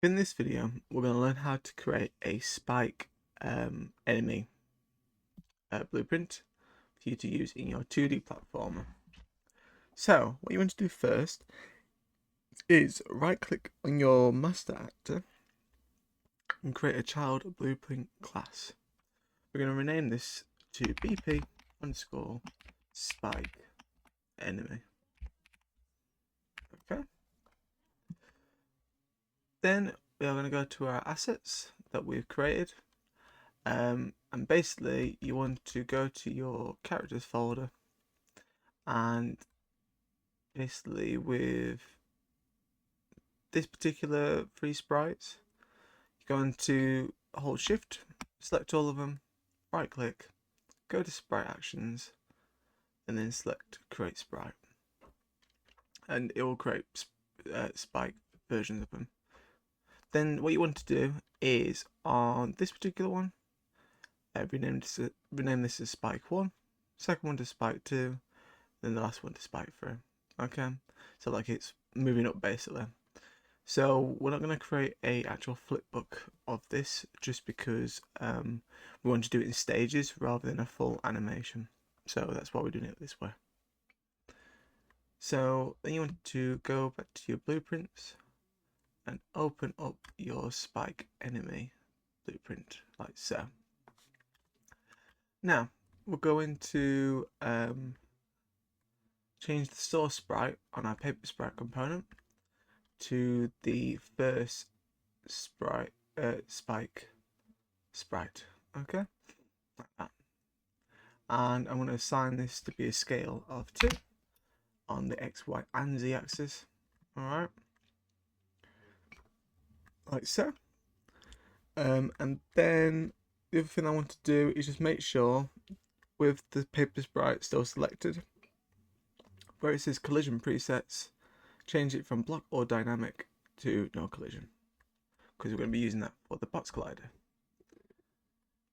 In this video, we're going to learn how to create a spike enemy blueprint for you to use in your 2D platformer. So, what you want to do first is right click on your master actor and create a child blueprint class. We're going to rename this to BP underscore spike enemy. Okay. Then we are going to go to our assets that we've created. And basically you want to go to your characters folder, and basically with this particular three sprites, you're going to hold shift, select all of them, right click, go to sprite actions, and then select create sprite, and it will create spike versions of them. Then what you want to do is on this particular one, rename this as spike 1, second one to spike 2, then the last one to spike 3. Okay, so like it's moving up basically. So we're not going to create a actual flipbook of this just because we want to do it in stages rather than a full animation. So that's why we're doing it this way. So then you want to go back to your blueprints and open up your spike enemy blueprint like so. Now we're going to change the source sprite on our paper sprite component to the first spike sprite. Okay, like that. And I'm going to assign this to be a scale of 2 on the X, Y, and Z axis. Alright, like so. And then the other thing I want to do is just make sure with the paper sprite still selected, where it says collision presets, change it from block or dynamic to no collision, because we're going to be using that for the box collider.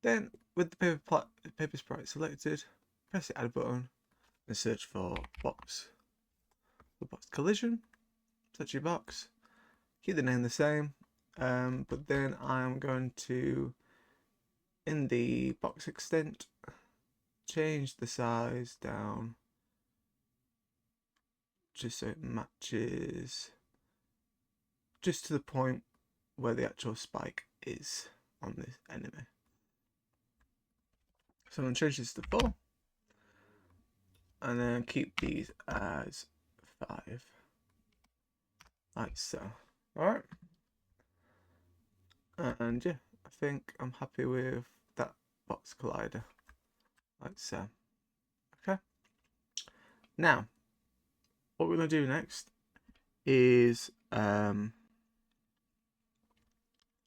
Then with the paper sprite selected, press the add button and search for box. The box collision, touch your box, keep the name the same, but then I'm going to, in the box extent, change the size down just so it matches just to the point where the actual spike is on this enemy. So I'm going to change this to 4 and then keep these as 5 like so. Alright, and yeah, I think I'm happy with that box collider like so. Okay, now what we're going to do next is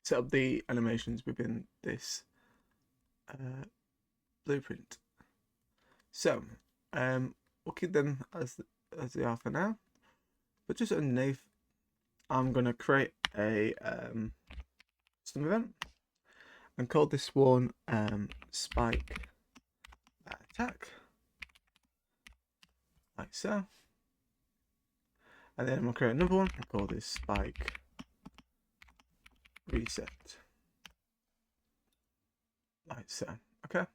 set up the animations within this blueprint. So we'll keep them as they are for now, but just underneath I'm going to create a custom event and call this one spike attack like so, and then I'm going to create another one and call this spike reset like so. Okay,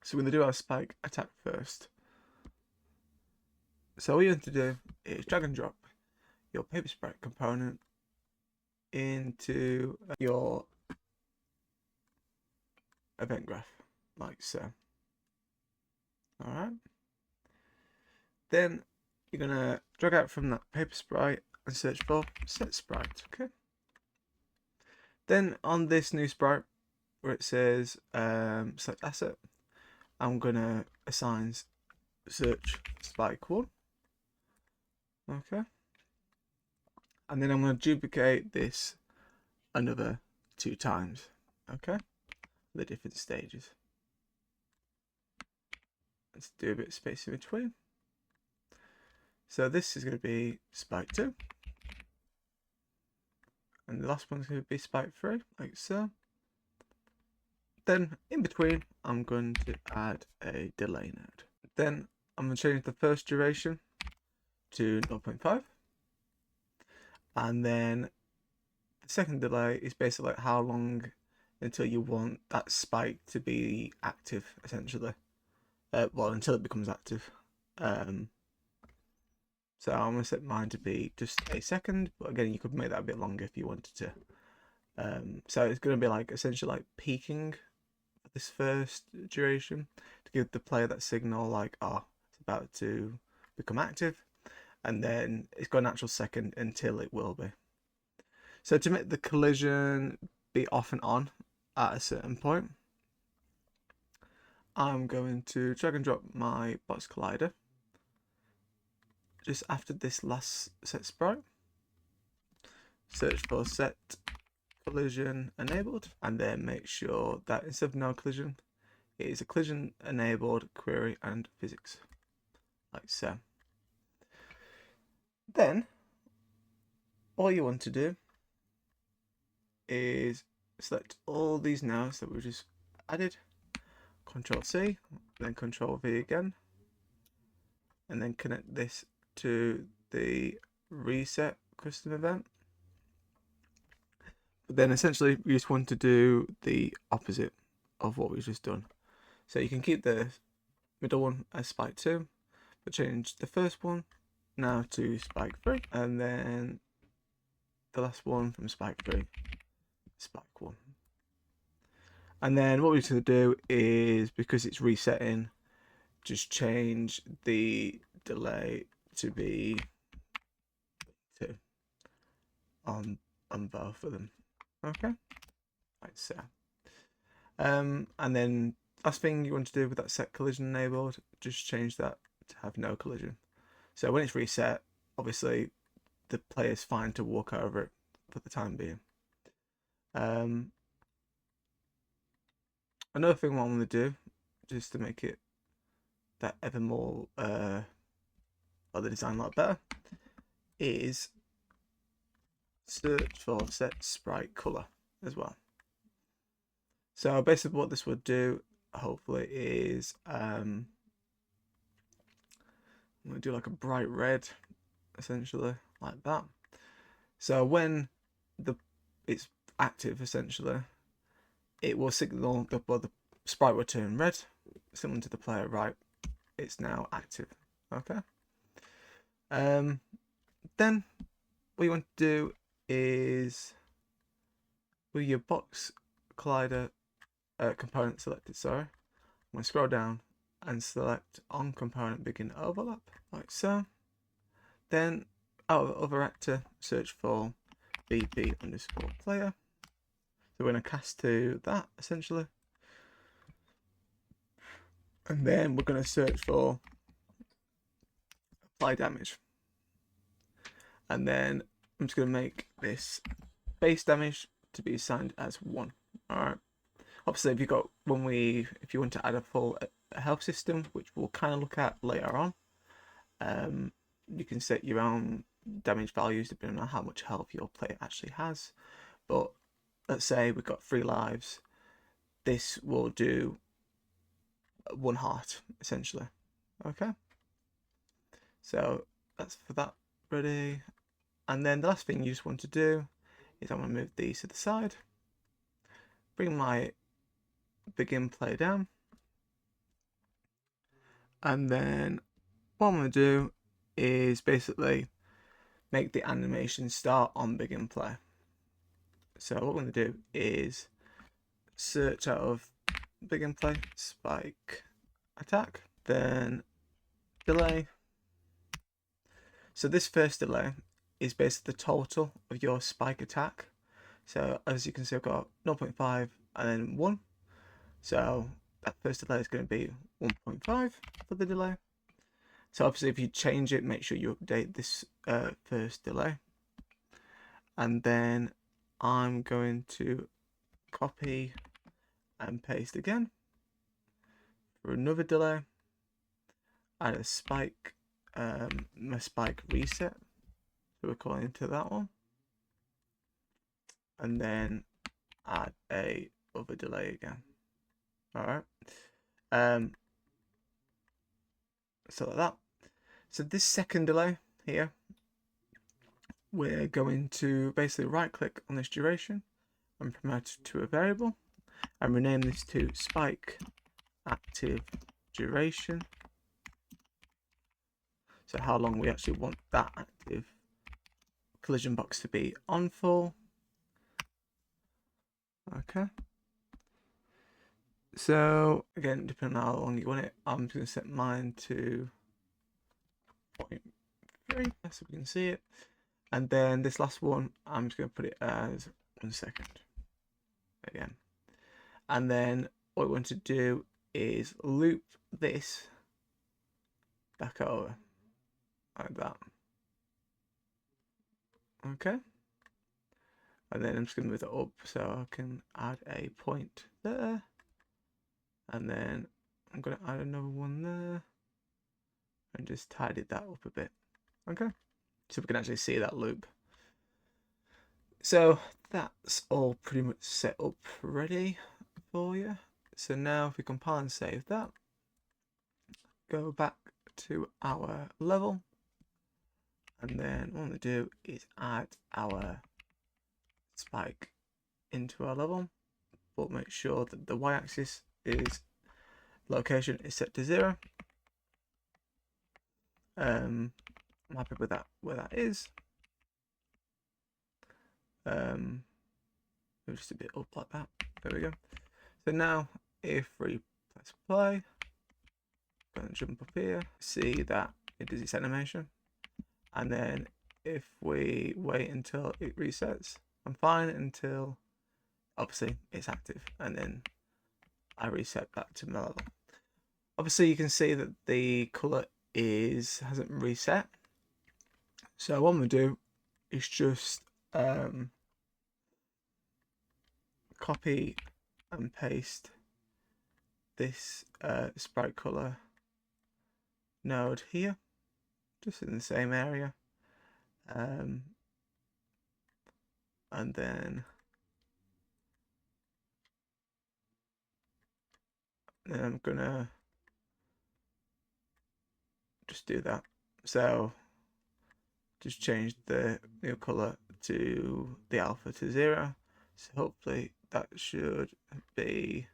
so we're going to do our spike attack first. So all you have to do is drag and drop your paper sprite component into your event graph like so. Alright, then you're gonna drag out from that paper sprite and search for set sprite. Okay, then on this new sprite where it says select asset, I'm gonna assign search spike 1. Okay, and then I'm going to duplicate this another 2 times. Okay, the different stages. Let's do a bit of space in between. So this is going to be spike 2, and the last one's going to be spike 3 like so. Then in between I'm going to add a delay node. Then I'm going to change the first duration to 0.5, and then second delay is basically like how long until you want that spike to be active, essentially. Well, until it becomes active. So I'm going to set mine to be just a second, but again, you could make that a bit longer if you wanted to. So it's going to be like essentially like peaking this first duration to give the player that signal like, oh, it's about to become active, and then it's got an actual second until it will be. So to make the collision be off and on at a certain point, I'm going to drag and drop my box collider just after this last set sprite. Search for set collision enabled, and then make sure that instead of no collision, it is a collision enabled query and physics, like so. Then all you want to do is select all these nodes that we just added, Control C, then Control V again, and then connect this to the reset custom event. But then essentially we just want to do the opposite of what we've just done. So you can keep the middle one as spike 2, but change the first one now to spike 3, and then the last one from spike 3, spike 1. And then what we're going to do is, because it's resetting, just change the delay to be 2 on both of them. Okay, like so. And then last thing you want to do with that set collision enabled, just change that to have no collision. So when it's reset, obviously the player's fine to walk over it for the time being. Another thing what I'm going to do, just to make it that ever more, or the design a lot better, is search for set sprite color as well. So basically what this would do, hopefully, is I'm going to do like a bright red, essentially, like that. So when it's active, essentially, it will signal the sprite will turn red, similar to the player, right? It's now active. Okay. Then what you want to do is, with your box collider component selected, sorry, I'm going to scroll down and select on component begin overlap, like so. Then out of other actor, search for BP_player. So we're going to cast to that, essentially. And then we're going to search for apply damage. And then I'm just going to make this base damage to be assigned as 1. Alright. Obviously, if you want to add a full health system, which we'll kind of look at later on, you can set your own damage values depending on how much health your player actually has. But let's say we've got 3 lives. This will do 1 heart, essentially. Okay. So that's for that ready. And then the last thing you just want to do is I'm going to move these to the side. Bring my begin play down. And then what I'm going to do is basically make the animation start on begin play. So what we're going to do is search out of begin play, spike attack, then delay. So this first delay is basically the total of your spike attack. So as you can see, I've got 0.5 and then 1. So that first delay is going to be 1.5 for the delay. So obviously if you change it, make sure you update this first delay. And then I'm going to copy and paste again for another delay. Add a spike, my spike reset. So we're calling into that one. And then add a other delay again. Alright. So like that. So this second delay here we're going to basically right click on this duration and promote it to a variable and rename this to spike active duration. So how long we actually want that active collision box to be on for. Okay. So again, depending on how long you want it, I'm just going to set mine to 0.3 so we can see it. And then this last one, I'm just going to put it as 1 second again. And then what we want to do is loop this back over like that. Okay. And then I'm just going to move it up so I can add a point there. And then I'm going to add another one there and just tidy that up a bit. Okay. So we can actually see that loop. So that's all pretty much set up ready for you. So now if we compile and save that, go back to our level, and then what I'm going to do is add our spike into our level, but make sure that the y-axis is location is set to 0. I'm happy with that where that is. Just a bit up like that. There we go. So now if we press play, going to jump up here, see that it does its animation, and then if we wait until it resets, I'm fine until obviously it's active, and then I reset back to my level. Obviously you can see that the color hasn't reset, so what I'm going to do is just copy and paste this sprite color node here, just in the same area, and then I'm gonna just do that. So just change the new color to the alpha to 0. So hopefully that should be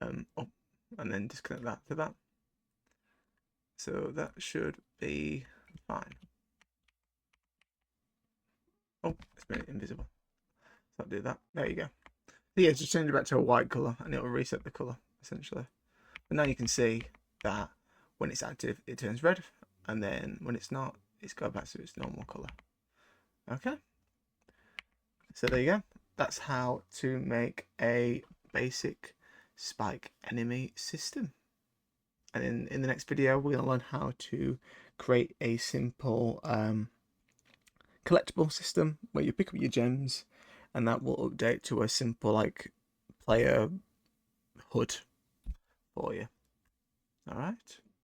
up, and then disconnect that to that. So that should be fine. Oh, it's made it invisible. So I'll do that. There you go. So yeah, just change it back to a white color and it will reset the color essentially. But now you can see that when it's active, it turns red, and then when it's not, it's got back to its normal color. Okay. So there you go. That's how to make a basic spike enemy system. And in the next video, we'll learn how to create a simple collectible system where you pick up your gems, and that will update to a simple like player HUD for you. All right.